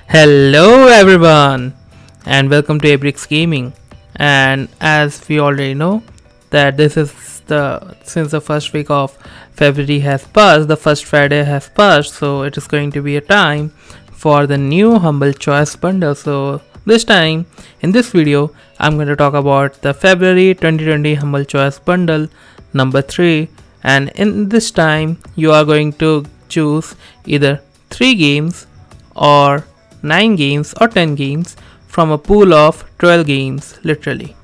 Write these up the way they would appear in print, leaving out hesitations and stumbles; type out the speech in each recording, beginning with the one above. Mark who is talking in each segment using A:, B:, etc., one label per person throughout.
A: Hello everyone and welcome to Abrix Gaming. And as we already know that this is since the first week of February has passed, the first Friday has passed, so it is going to be a time for the new Humble Choice bundle. So this time in this video I'm going to talk about the February 2020 Humble Choice bundle number 3, and in this time you are going to choose either 3 games or 9 games or 10 games from a pool of 12 games literally.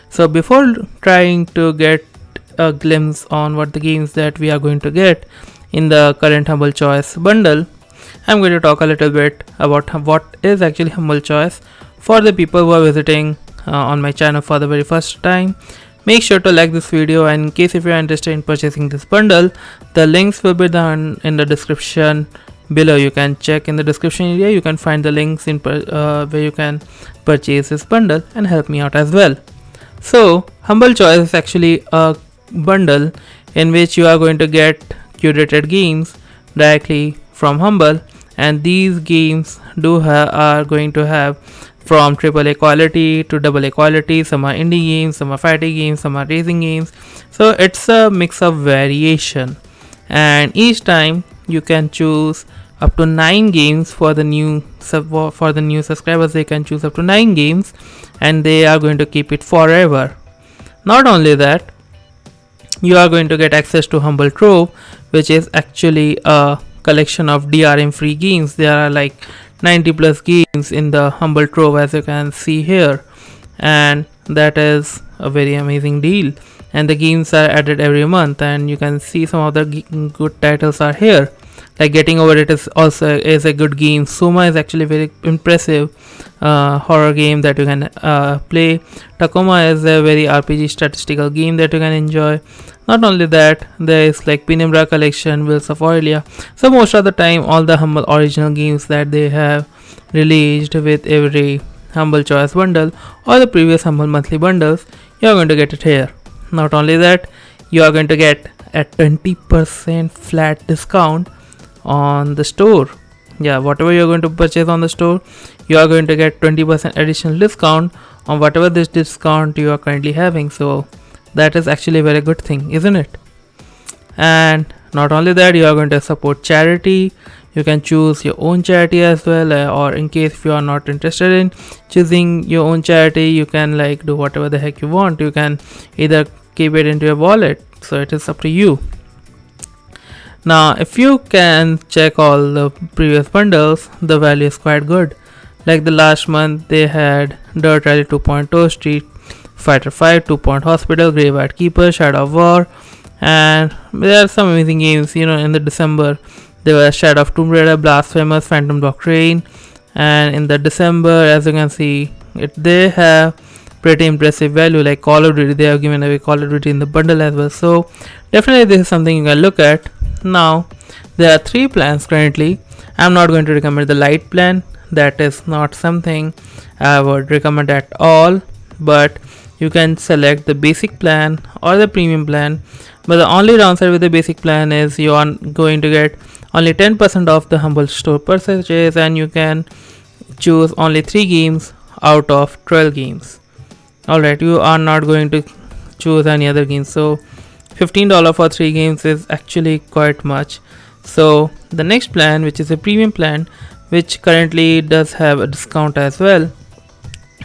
A: So before trying to get a glimpse on what the games that we are going to get in the current Humble Choice bundle, I'm going to talk a little bit about what is actually Humble Choice for the people who are visiting on my channel for the very first time. Make sure to like this video, and in case if you are interested in purchasing this bundle, the links will be down in the description below. You can check in the description area, you can find the links in where you can purchase this bundle and help me out as well. So Humble Choice is actually a bundle in which you are going to get curated games directly from Humble, and these games are going to have from AAA quality to AA quality. Some are indie games, some are fighting games, some are racing games, so it's a mix of variation, and each time you can choose up to 9 games for the new subscribers. They can choose up to 9 games and they are going to keep it forever. Not only that, you are going to get access to Humble Trove, which is actually a collection of DRM free games. There are like 90 plus games in the Humble Trove, as you can see here, and that is a very amazing deal. And the games are added every month, and you can see some of the good titles are here. Like Getting Over It is a good game. Soma is actually very impressive horror game that you can play. Tacoma is a very RPG statistical game that you can enjoy. Not only that, there is like Penumbra collection, Wheels of Aurelia. So most of the time all the Humble original games that they have released with every Humble Choice bundle or the previous Humble monthly bundles, you are going to get it here. Not only that, you are going to get a 20% flat discount on the store. Whatever you're going to purchase on the store, you are going to get 20% additional discount on whatever this discount you are currently having. So that is actually a very good thing, isn't it? And not only that, you are going to support charity. You can choose your own charity as well, or in case if you are not interested in choosing your own charity, you can like do whatever the heck you want. You can either keep it into your wallet, so it is up to you. Now if you can check all the previous bundles, the value is quite good. Like the last month they had Dirt Rally 2.0, Street Fighter 5, 2 Point Hospital, Graveyard Keeper, Shadow of War, and there are some amazing games. In the December there was Shadow of Tomb Raider, Blasphemous, Phantom Doctrine, and in the December, as you can see, they have pretty impressive value. Like Call of Duty, they have given away Call of Duty in the bundle as well. So definitely this is something you can look at. Now there are 3 plans currently. I'm not going to recommend the light plan. That is not something I would recommend at all, but you can select the basic plan or the premium plan. But the only downside with the basic plan is you are going to get only 10% off the Humble Store purchases, and you can choose only 3 games out of 12 games. Alright, you are not going to choose any other games, so $15 for 3 games is actually quite much. So the next plan, which is a premium plan, which currently does have a discount as well,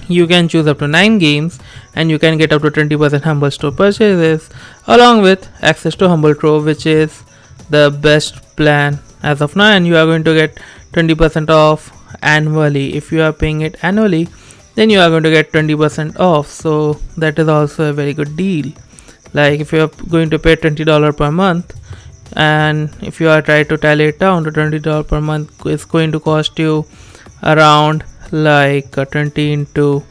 A: you can choose up to 9 games and you can get up to 20% Humble Store purchases, along with access to Humble Trove, which is the best plan as of now, and you are going to get 20% off annually. If you are paying it annually, then you are going to get 20% off, so that is also a very good deal. Like if you are going to pay $20 per month, and if you are trying to tally it down to $20 per month, it's going to cost you around like 20 into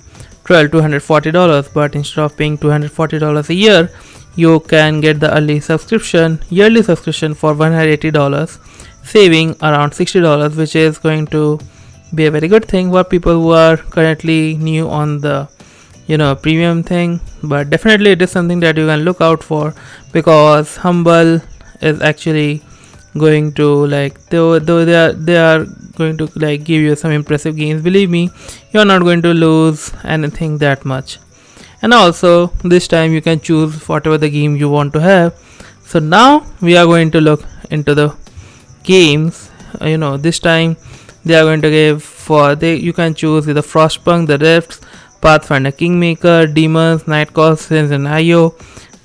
A: 12, $240. But instead of paying $240 a year, you can get the yearly subscription for $180, saving around $60, which is going to be a very good thing for people who are currently new on the premium thing. But definitely it is something that you can look out for, because Humble is actually going to, like, though they are going to like give you some impressive games. Believe me, you're not going to lose anything that much. And also this time you can choose whatever the game you want to have. So now we are going to look into the games. This time they are going to give you can choose the Frostpunk, the Rifts, Pathfinder, Kingmaker, Demons, Nightcall, SHENZHEN IO,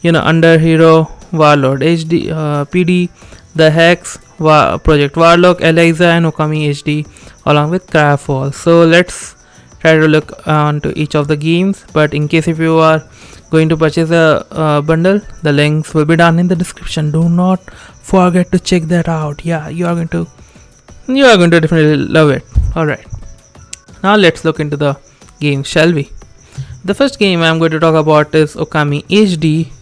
A: Underhero, Warlord HD, PD, the Hex, Project Warlock, Eliza, and Okami HD, along with CryoFall. So let's try to look onto each of the games. But in case if you are going to purchase a bundle, the links will be down in the description. Do not forget to check that out. Yeah, you are going to definitely love it. Alright, now let's look into the game, shall we? The first game I'm going to talk about is Okami HD,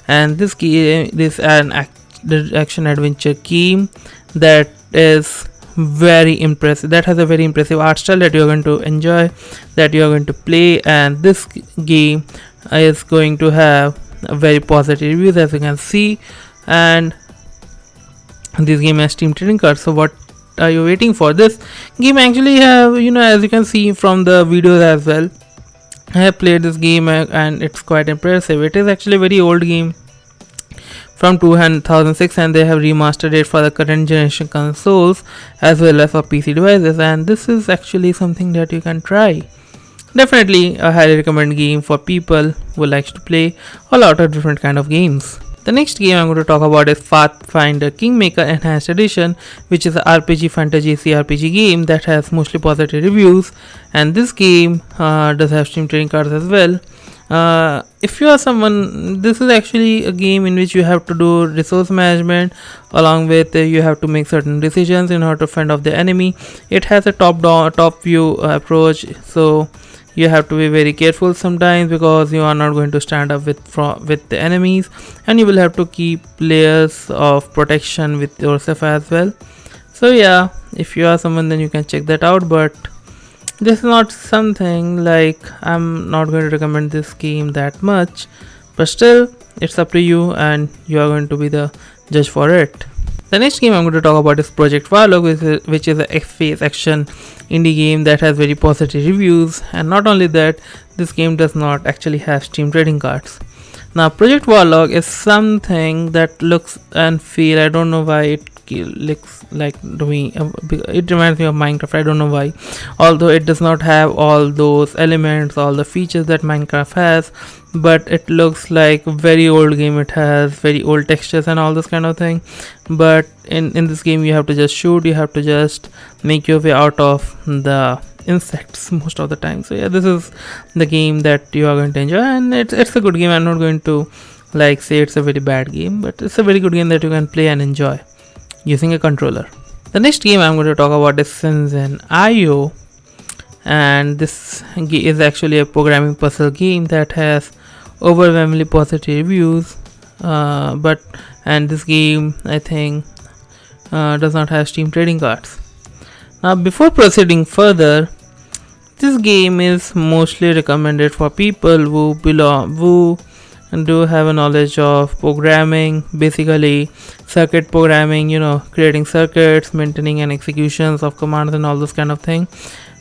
A: and this game is an action adventure game that is very impressive, that has a very impressive art style that you're going to enjoy, that you're going to play. And this game is going to have a very positive reviews, as you can see, and this game has Steam trading cards. So what are you waiting for? This game actually have, as you can see from the videos as well, I have played this game and it's quite impressive. It is actually a very old game from 2006, and they have remastered it for the current generation consoles as well as for PC devices, and this is actually something that you can try. Definitely a highly recommended game for people who likes to play a lot of different kind of games. The next game I'm going to talk about is Pathfinder Kingmaker Enhanced Edition, which is an RPG fantasy CRPG game that has mostly positive reviews, and this game does have Steam trading cards as well. If you are someone, this is actually a game in which you have to do resource management, along with you have to make certain decisions in order to fend off the enemy. It has a top view approach, so you have to be very careful sometimes because you are not going to stand up with the enemies, and you will have to keep layers of protection with yourself as well. So yeah, if you are someone, then you can check that out, but this is not something like, I'm not going to recommend this game that much, but still it's up to you and you are going to be the judge for it. The next game I'm going to talk about is Project Warlog, which is a FPS action indie game that has very positive reviews. And not only that, this game does not actually have Steam trading cards. Now Project Warlog is something that looks and feel, I don't know why it looks like doing, it reminds me of Minecraft, I don't know why, although it does not have all those elements, all the features that Minecraft has, but it looks like a very old game. It has very old textures and all this kind of thing, but in this game you have to just shoot, you have to just make your way out of the insects most of the time. So yeah, this is the game that you are going to enjoy, and it's a good game. I'm not going to like say it's a very bad game, but it's a very good game that you can play and enjoy using a controller. The next game I'm going to talk about is SHENZHEN IO, and this is actually a programming puzzle game that has overwhelmingly positive reviews, and this game I think does not have Steam trading cards. Now before proceeding further, this game is mostly recommended for people who do have a knowledge of programming, basically circuit programming, creating circuits, maintaining and executions of commands and all those kind of thing.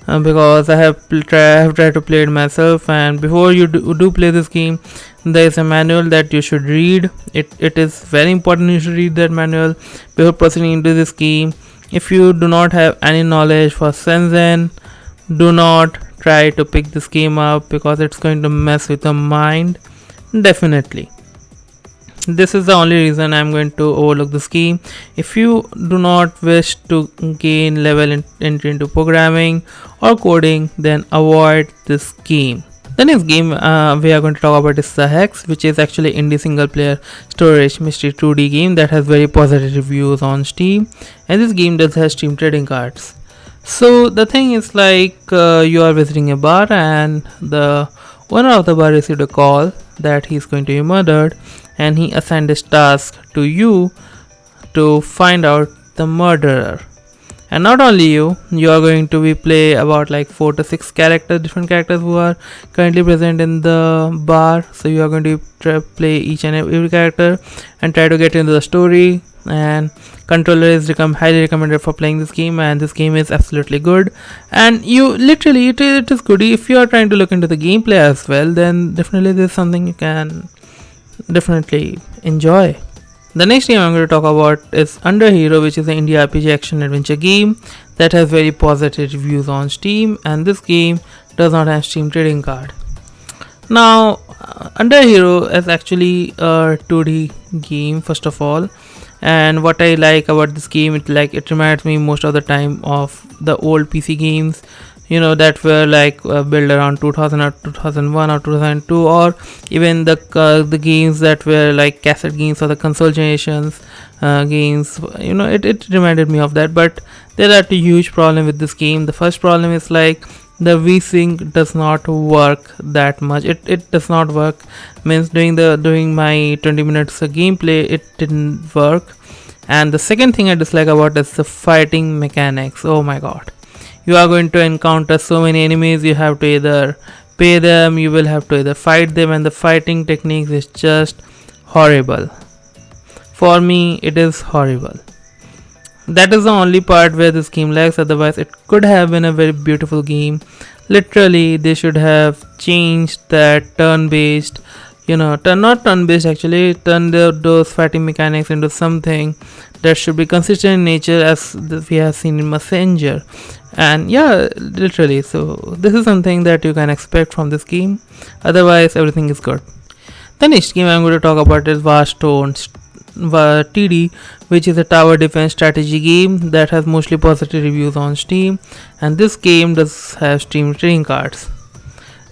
A: Because I have tried to play it myself, and before you do play this game, there is a manual that you should read. It is very important you should read that manual before proceeding into this game. If you do not have any knowledge for SHENZHEN, do not try to pick this game up because it's going to mess with your mind. Definitely. This is the only reason I'm going to overlook this game. If you do not wish to gain level entry into programming or coding, then avoid this game. The next game we are going to talk about is The Hex, which is actually indie single player storage mystery 2D game that has very positive reviews on Steam, and this game does have Steam trading cards. So the thing is like you are visiting a bar, and the owner of the bar received a call that he's going to be murdered, and he assigned this task to you to find out the murderer. And not only you are going to be play about like 4 to 6 characters, different characters who are currently present in the bar. So you are going to play each and every character and try to get into the story. And controller is highly recommended for playing this game, and this game is absolutely good. And you literally it is good. If you are trying to look into the gameplay as well, then definitely this is something you can definitely enjoy. The next game I'm going to talk about is Underhero, which is an indie RPG action adventure game that has very positive reviews on Steam, and this game does not have Steam trading card. Now, Underhero is actually a 2D game first of all, and what I like about this game, it reminds me most of the time of the old PC games, that were like built around 2000 or 2001 or 2002, or even the games that were like cassette games or the console generations games. It reminded me of that. But there are two huge problems with this game. The first problem is like the VSync does not work that much. It does not work, means during my 20 minutes of gameplay it didn't work. And the second thing I dislike about is the fighting mechanics. Oh my god, you are going to encounter so many enemies. You have to either pay them, you will have to either fight them, and the fighting techniques is just horrible. For me, it is horrible. That is the only part where this game lacks. Otherwise, it could have been a very beautiful game. Literally, they should have changed that turn-based, not turn-based actually, turn those fighting mechanics into something that should be consistent in nature, as we have seen in Messenger. And yeah, literally, so this is something that you can expect from this game. Otherwise, everything is good. The next game I'm going to talk about is Warstone TD, which is a tower defense strategy game that has mostly positive reviews on Steam, and this game does have Steam trading cards.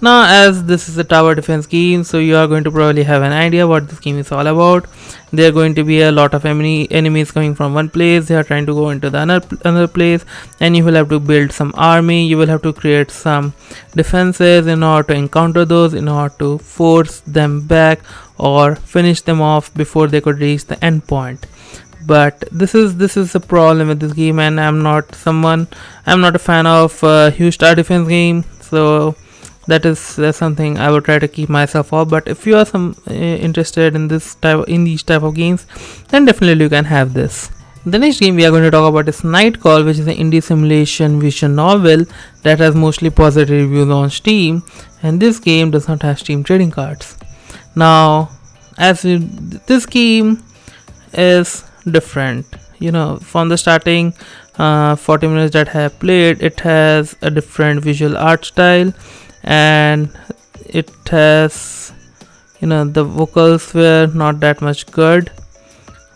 A: Now, as this is a tower defense game, so you are going to probably have an idea what this game is all about. There are going to be a lot of enemies coming from one place. They are trying to go into the another place, and you will have to build some army. You will have to create some defenses in order to encounter those, in order to force them back or finish them off before they could reach the end point. But this is a problem with this game, and I'm not a fan of huge tower defense game, so that is something I would try to keep myself off. But if you are interested in these type of games, then definitely you can have this. The next game we are going to talk about is Nightcall, which is an indie simulation visual novel that has mostly positive reviews on Steam, and this game does not have Steam trading cards. Now, this game is different. From the starting 40 minutes that I have played, it has a different visual art style, and it has the vocals were not that much good,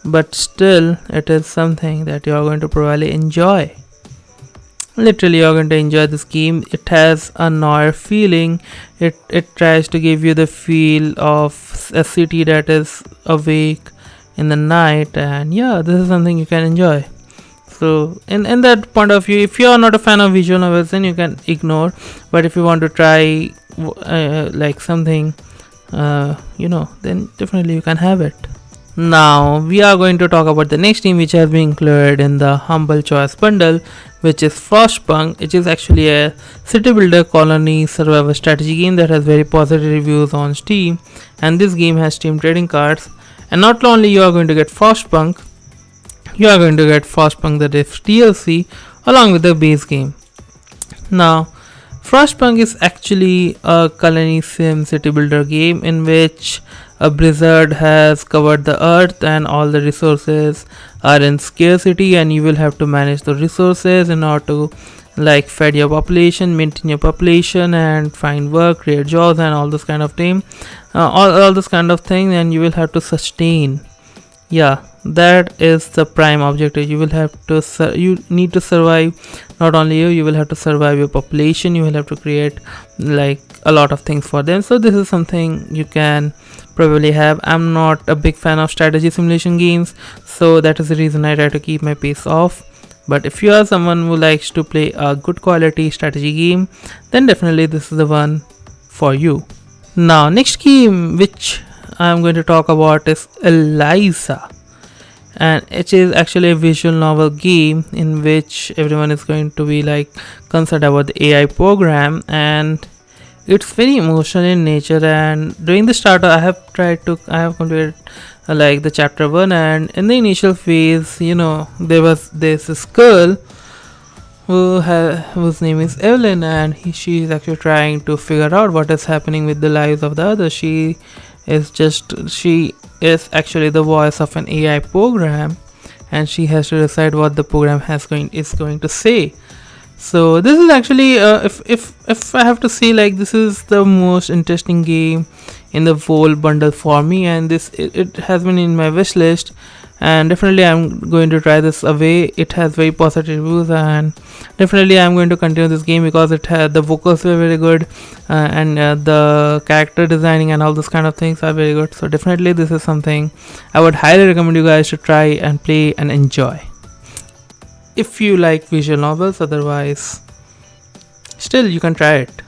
A: but still it is something that you are going to probably enjoy. Literally, you are going to enjoy this game. It has a noir feeling. It tries to give you the feel of a city that is awake in the night, and yeah, this is something you can enjoy. So in that point of view, if you are not a fan of visual novels, then you can ignore. But if you want to try like something, then definitely you can have it. Now we are going to talk about the next game, which has been included in the Humble Choice bundle, which is Frostpunk. It is actually a city builder colony survival strategy game that has very positive reviews on Steam, and this game has Steam trading cards. And not only you are going to get Frostpunk, you are going to get Frostpunk the Rift DLC along with the base game. Now, Frostpunk is actually a colony sim city builder game in which a blizzard has covered the earth and all the resources are in scarcity, and you will have to manage the resources in order to like feed your population, maintain your population, and find work, create jobs, and all this kind of thing, all this kind of thing, and you will have to sustain. Yeah, that is the prime objective. You will have to you need to survive. Not only you will have to survive your population. You will have to create like a lot of things for them. So this is something you can probably have. I'm not a big fan of strategy simulation games, so that is the reason I try to keep my pace off. But if you are someone who likes to play a good quality strategy game, then definitely this is the one for you. Now, next game which I'm going to talk about is Eliza, and it is actually a visual novel game in which everyone is going to be like concerned about the AI program, and it's very emotional in nature. And during the starter I have completed like the chapter 1, and in the initial phase, there's this girl whose name is Evelyn, and she is actually trying to figure out what is happening with the lives of the others. She is actually the voice of an AI program, and she has to decide what the program is going to say. So this is actually if I have to say, like, this is the most interesting game in the whole bundle for me, and it has been in my wish list, and definitely I'm going to try this away. It has very positive reviews, and definitely I'm going to continue this game because it had the vocals were very good, and the character designing and all those kind of things are very good. So definitely this is something I would highly recommend you guys to try and play and enjoy if you like visual novels. Otherwise, still you can try it.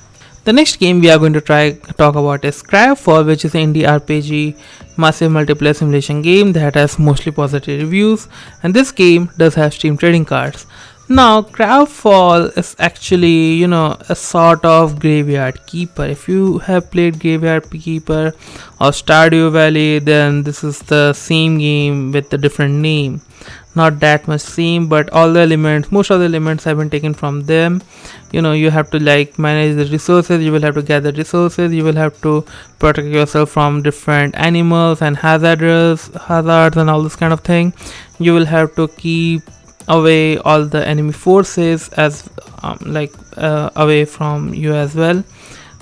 A: The next game we are going to talk about is CryoFall, which is an indie RPG massive multiplayer simulation game that has mostly positive reviews, and this game does have Steam trading cards. Now, CryoFall is actually, a sort of Graveyard Keeper. If you have played Graveyard Keeper or Stardew Valley, then this is the same game with a different name. Not that much same, but most of the elements have been taken from them. You have to like manage the resources, you will have to gather resources, you will have to protect yourself from different animals and hazards and all this kind of thing. You will have to keep away all the enemy forces as away from you as well.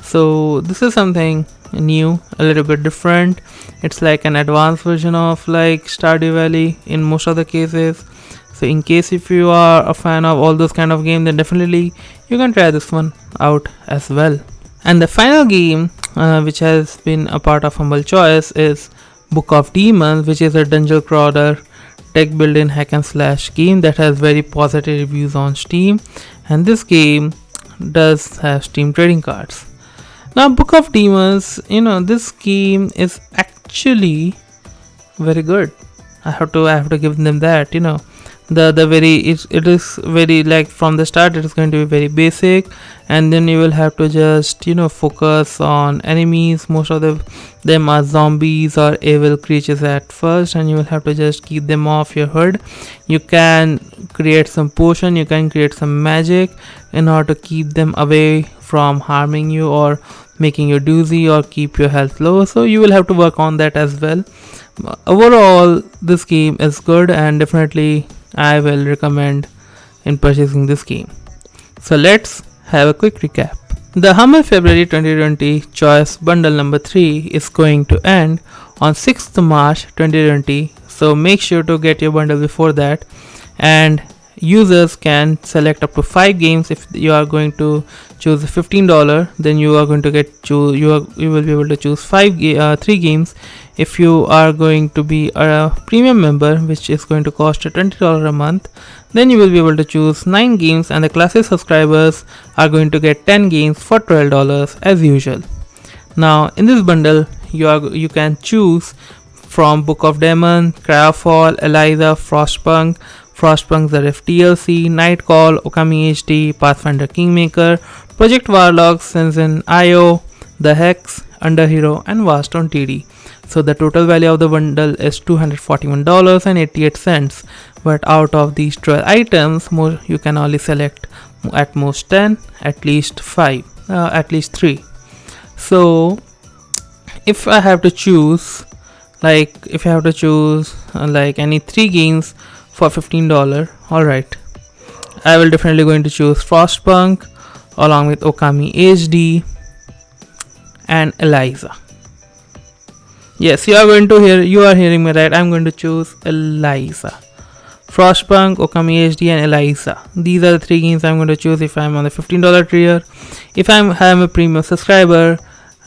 A: So this is something new, a little bit different. It's like an advanced version of like Stardew Valley in most of the cases. So in case if you are a fan of all those kind of games, then definitely you can try this one out as well. And the final game which has been a part of Humble Choice is Book of Demons, which is a dungeon crawler deck building hack and slash game that has very positive reviews on Steam, and this game does have Steam trading cards. Now, Book of Demons, this game is actually very good. I have to give them that. It is very, like, from the start it is going to be very basic, and then you will have to just focus on enemies. Most of them are zombies or evil creatures at first, and you will have to just keep them off your hood. You can create some potion, you can create some magic in order to keep them away from harming you or making you doozy or keep your health low. So you will have to work on that as well. Overall, this game is good, and definitely I will recommend in purchasing this game. So let's have a quick recap. The Humble February 2020 Choice Bundle number 3 is going to end on 6th March 2020. So make sure to get your bundle before that, and users can select up to 5 games. If you are going to choose $15, then you are going to you will be able to choose 3 games. If you are going to be a premium member, which is going to cost you $20 a month, then you will be able to choose 9 games, and the classic subscribers are going to get 10 games for $12 as usual. Now in this bundle you can choose from Book of Demons, CryoFall, Eliza, Frostpunk, the Rift DLC, Nightcall, Okami HD, Pathfinder Kingmaker, Project Warlog, SHENZHEN IO, The Hex, Underhero, and Warstone TD. So the total value of the bundle is $241.88. But out of these 12 items, you can only select at most 10, at least 5, at least 3. So if I have to choose, like any 3 games for $15, alright, I will definitely going to choose Frostpunk along with Okami HD and Eliza. Yes, you are hearing me right. I'm going to choose Eliza. Frostpunk, Okami HD, and Eliza. These are the 3 games I'm going to choose if I'm on the $15 tier. If I'm a premium subscriber,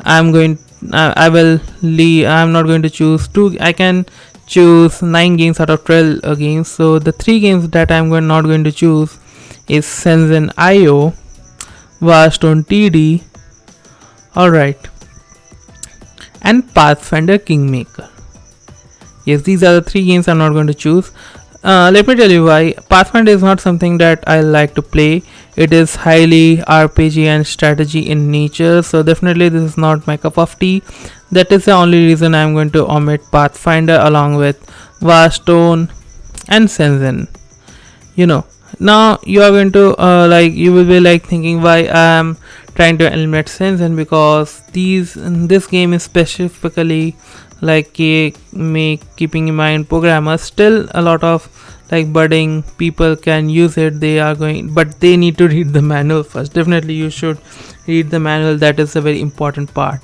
A: I'm not going to choose 2. I can choose 9 games out of 12 games. So the 3 games that I'm not going to choose is SHENZHEN IO, Warstone TD, alright, and Pathfinder Kingmaker. Yes, these are the 3 games I'm not going to choose. Let me tell you why. Pathfinder is not something that I like to play. It is highly RPG and strategy in nature, so definitely this is not my cup of tea. That is the only reason I'm going to omit Pathfinder along with Warstone and SHENZHEN. You know, now you are going to you will be like thinking why I'm trying to eliminate SHENZHEN, because this game is specifically like keeping in mind programmers. Still a lot of like budding people can use it. But they need to read the manual first. Definitely you should read the manual. That is a very important part.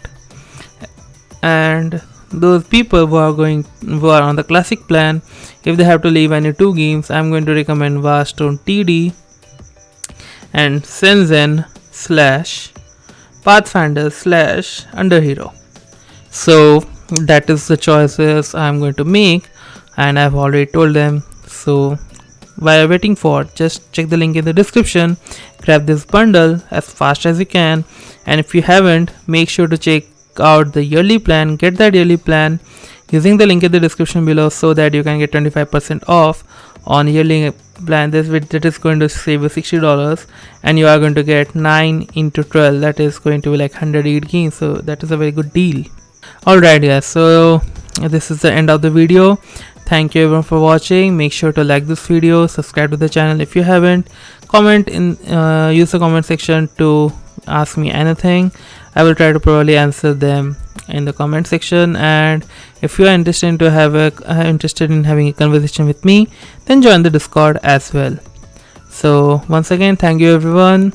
A: And those people who are on the classic plan, if they have to leave any 2 games, I'm going to recommend Warstone TD and SHENZHEN / Pathfinder / Underhero. So that is the choices I'm going to make, and I've already told them. So while waiting for, just check the link in the description, grab this bundle as fast as you can, and if you haven't, make sure to check out the yearly plan. Get that yearly plan using the link in the description below, so that you can get 25% off on yearly plan. That is going to save you $60, and you are going to get 9 into 12. That is going to be like 108 games, so that is a very good deal. Alright guys, so this is the end of the video. Thank you everyone for watching. Make sure to like this video, subscribe to the channel if you haven't, use the comment section to ask me anything. I will try to probably answer them in the comment section, and if you are interested in having a conversation with me, then join the Discord as well. So once again, thank you everyone.